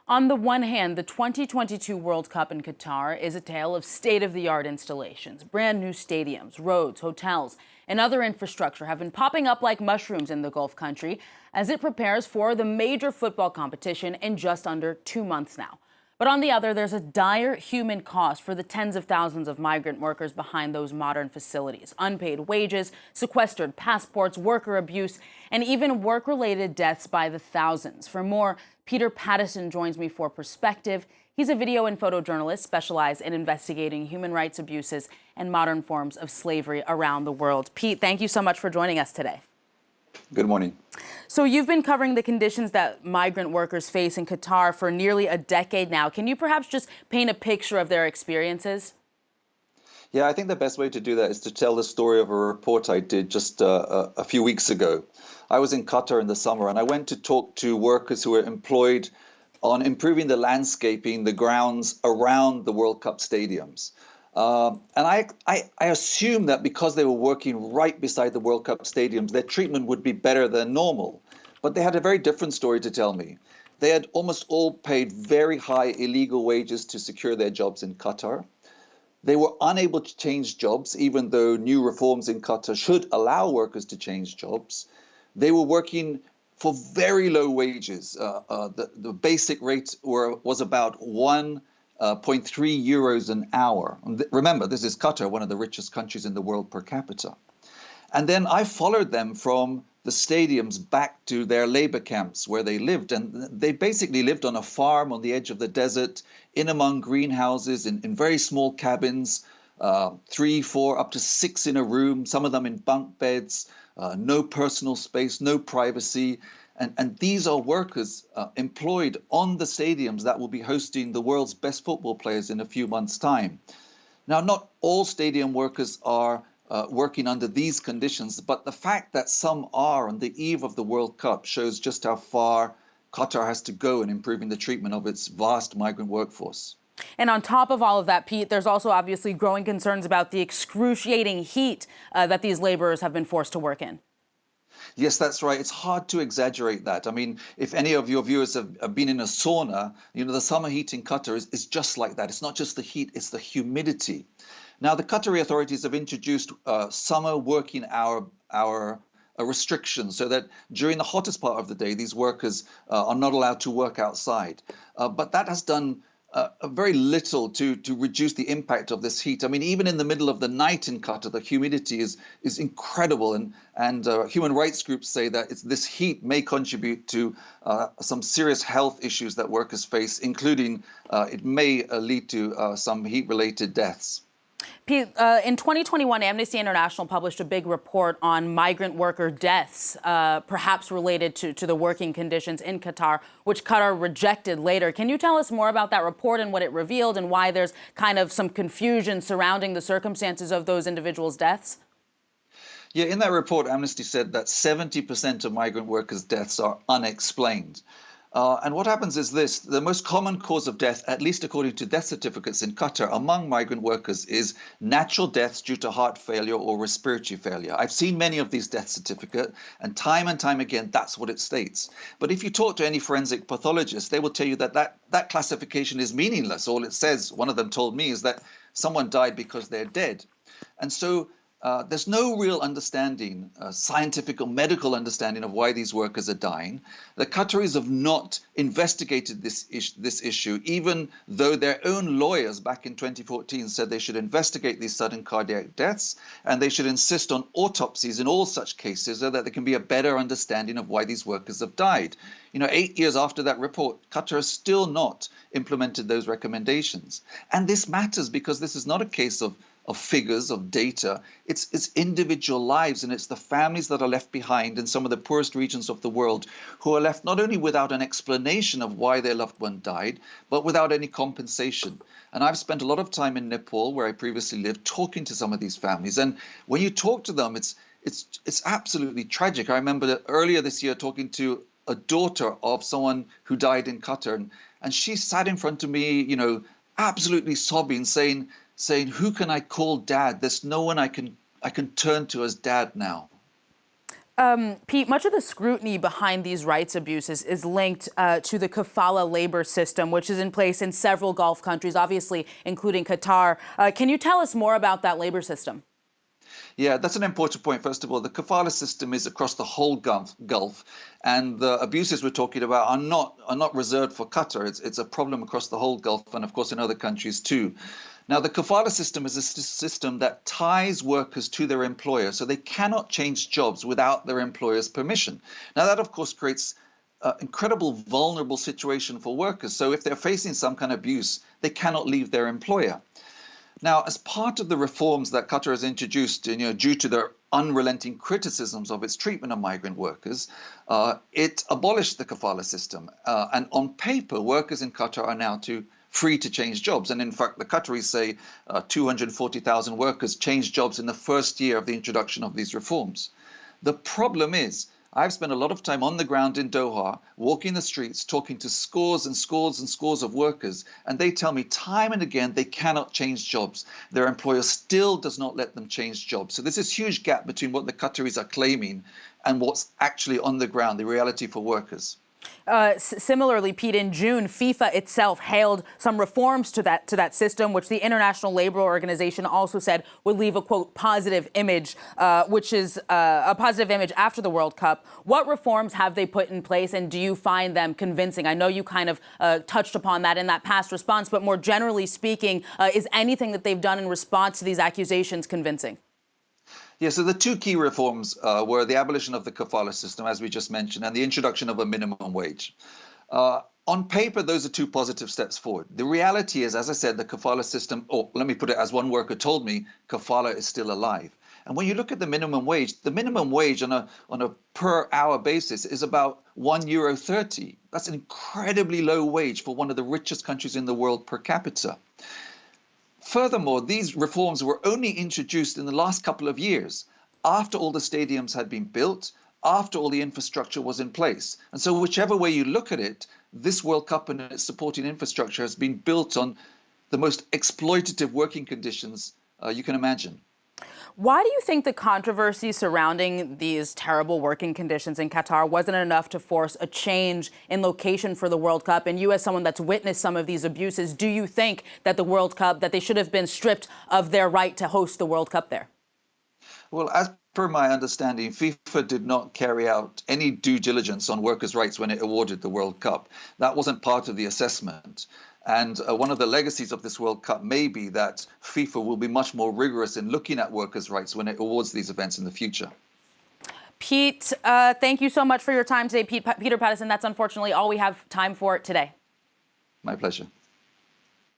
On the one hand, the 2022 World Cup in Qatar is a tale of state-of-the-art installations. Brand new stadiums, roads, hotels, and other infrastructure have been popping up like mushrooms in the Gulf country as it prepares for the major football competition in just under 2 months now. But on the other, there's a dire human cost for the tens of thousands of migrant workers behind those modern facilities. Unpaid wages, sequestered passports, worker abuse, and even work-related deaths by the thousands. For more, Pete Pattisson joins me for perspective. He's a video and photojournalist specialized in investigating human rights abuses and modern forms of slavery around the world. Pete, thank you so much for joining us today. Good morning. So you've been covering the conditions that migrant workers face in Qatar for nearly a decade now. Can you perhaps just paint a picture of their experiences? Yeah, I think the best way to do that is to tell the story of a report I did just a few weeks ago. I was in Qatar in the summer and I went to talk to workers who were employed on improving the landscaping, the grounds around the World Cup stadiums. And I assumed that because they were working right beside the World Cup stadiums, their treatment would be better than normal. But they had a very different story to tell me. They had almost all paid very high illegal wages to secure their jobs in Qatar. They were unable to change jobs, even though new reforms in Qatar should allow workers to change jobs. They were working for very low wages. The basic rate was about 1.3 euros an hour. Remember, this is Qatar, one of the richest countries in the world per capita. And then I followed them from the stadiums back to their labor camps where they lived. And they basically lived on a farm on the edge of the desert, in among greenhouses, in very small cabins, 3, 4, up to 6 in a room, some of them in bunk beds, no personal space, no privacy. And these are workers employed on the stadiums that will be hosting the world's best football players in a few months' time. Now, not all stadium workers are working under these conditions, but the fact that some are on the eve of the World Cup shows just how far Qatar has to go in improving the treatment of its vast migrant workforce. And on top of all of that, Pete, there's also obviously growing concerns about the excruciating heat that these laborers have been forced to work in. Yes, that's right. It's hard to exaggerate that. I mean, if any of your viewers have been in a sauna, the summer heat in Qatar is just like that. It's not just the heat, it's the humidity. Now, the Qatari authorities have introduced summer working hour restrictions so that during the hottest part of the day, these workers are not allowed to work outside. But that has done very little to reduce the impact of this heat. I mean, even in the middle of the night in Qatar, the humidity is incredible. And human rights groups say that this heat may contribute to some serious health issues that workers face, including it may lead to some heat-related deaths. Pete, in 2021, Amnesty International published a big report on migrant worker deaths, perhaps related to the working conditions in Qatar, which Qatar rejected later. Can you tell us more about that report and what it revealed and why there's kind of some confusion surrounding the circumstances of those individuals' deaths? Yeah, in that report, Amnesty said that 70% of migrant workers' deaths are unexplained. And what happens is this: the most common cause of death, at least according to death certificates in Qatar, among migrant workers is natural deaths due to heart failure or respiratory failure. I've seen many of these death certificates, and time again, that's what it states. But if you talk to any forensic pathologist, they will tell you that that classification is meaningless. All it says, one of them told me, is that someone died because they're dead. And so there's no real understanding, scientific or medical understanding of why these workers are dying. The Qataris have not investigated this issue, even though their own lawyers back in 2014 said they should investigate these sudden cardiac deaths and they should insist on autopsies in all such cases so that there can be a better understanding of why these workers have died. 8 years after that report, Qatar has still not implemented those recommendations. And this matters because this is not a case of figures, of data. It's individual lives, and it's the families that are left behind in some of the poorest regions of the world who are left not only without an explanation of why their loved one died, but without any compensation. And I've spent a lot of time in Nepal, where I previously lived, talking to some of these families. And when you talk to them, it's absolutely tragic. I remember that earlier this year talking to a daughter of someone who died in Qatar, and she sat in front of me, absolutely sobbing, saying, who can I call dad? There's no one I can turn to as dad now. Pete, much of the scrutiny behind these rights abuses is linked to the kafala labor system, which is in place in several Gulf countries, obviously including Qatar. Can you tell us more about that labor system? Yeah, that's an important point. First of all, the kafala system is across the whole Gulf, and the abuses we're talking about are not reserved for Qatar. It's a problem across the whole Gulf, and of course in other countries too. Now, the kafala system is a system that ties workers to their employer, so they cannot change jobs without their employer's permission. Now, that of course creates an incredible vulnerable situation for workers. So if they're facing some kind of abuse, they cannot leave their employer. Now, as part of the reforms that Qatar has introduced, due to their unrelenting criticisms of its treatment of migrant workers, it abolished the kafala system. And on paper, workers in Qatar are now free to change jobs. And in fact, the Qataris say 240,000 workers changed jobs in the first year of the introduction of these reforms. The problem is, I've spent a lot of time on the ground in Doha, walking the streets, talking to scores and scores and scores of workers, and they tell me time and again they cannot change jobs. Their employer still does not let them change jobs. So there's this huge gap between what the Qataris are claiming and what's actually on the ground, the reality for workers. Similarly, Pete, in June, FIFA itself hailed some reforms to that system, which the International Labour Organization also said would leave a, quote, positive image, which is a positive image after the World Cup. What reforms have they put in place, and do you find them convincing? I know you kind of touched upon that in that past response, but more generally speaking, is anything that they've done in response to these accusations convincing? Yeah, so the two key reforms were the abolition of the kafala system, as we just mentioned, and the introduction of a minimum wage. On paper, those are two positive steps forward. The reality is, as I said, the kafala system, or let me put it as one worker told me, kafala is still alive. And when you look at the minimum wage on a per hour basis is about €1.30. That's an incredibly low wage for one of the richest countries in the world per capita. Furthermore, these reforms were only introduced in the last couple of years, after all the stadiums had been built, after all the infrastructure was in place. And so whichever way you look at it, this World Cup and its supporting infrastructure has been built on the most exploitative working conditions you can imagine. Why do you think the controversy surrounding these terrible working conditions in Qatar wasn't enough to force a change in location for the World Cup? And you, as someone that's witnessed some of these abuses, do you think that the World Cup, that they should have been stripped of their right to host the World Cup there? Well, as per my understanding, FIFA did not carry out any due diligence on workers' rights when it awarded the World Cup. That wasn't part of the assessment. And one of the legacies of this World Cup may be that FIFA will be much more rigorous in looking at workers' rights when it awards these events in the future. Pete, thank you so much for your time today, Peter Pattisson. That's unfortunately all we have time for today. My pleasure.